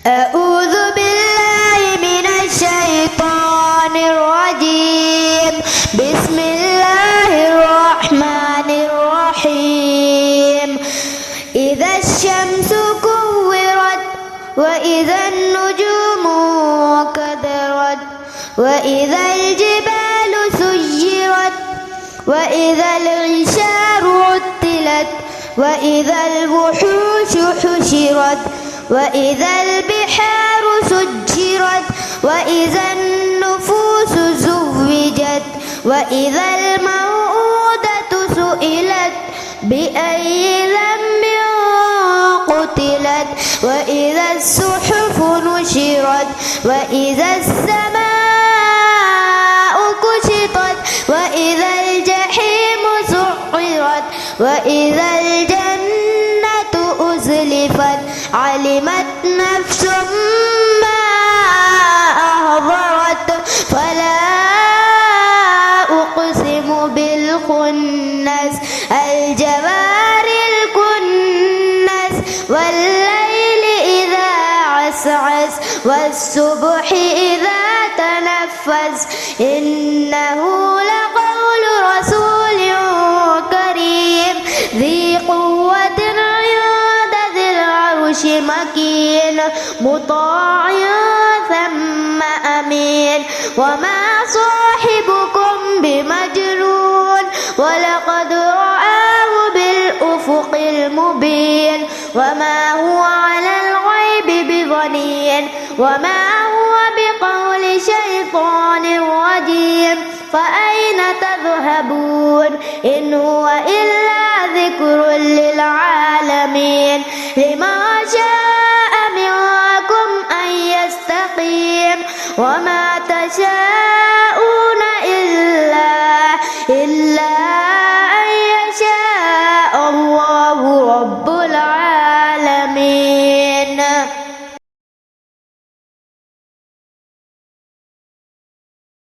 أعوذ بالله من الشيطان الرجيم. بسم الله الرحمن الرحيم. إذا الشمس كورت وإذا النجوم كدرت وإذا الجبال سيرت وإذا العشار عطلت وإذا الوحوش حشرت وإذا البحار سجرت وإذا النفوس زوجت وإذا الموءودة سئلت بأي ذنب قتلت وإذا الصحف نشرت وإذا السماء كشطت وإذا الجحيم سعرت وإذا الجنة أزلفت علمت نفس ما أحضرت فلا أقسم بالخنس الجوار الكنس والليل إذا عسعس والصبح إذا تنفس إنه لقول رسول كريم ذي قوة عند ذي العرش مكين مطاع ثم أمين وما صاحبكم بمجنون ولقد رآه بالأفق المبين وما هو على الغيب بضنين وما هو بقول شيطان رجيم فأين تذهبون إن هو إلا ذكر للعالمين لمن شاء منكم أن يستقيم وما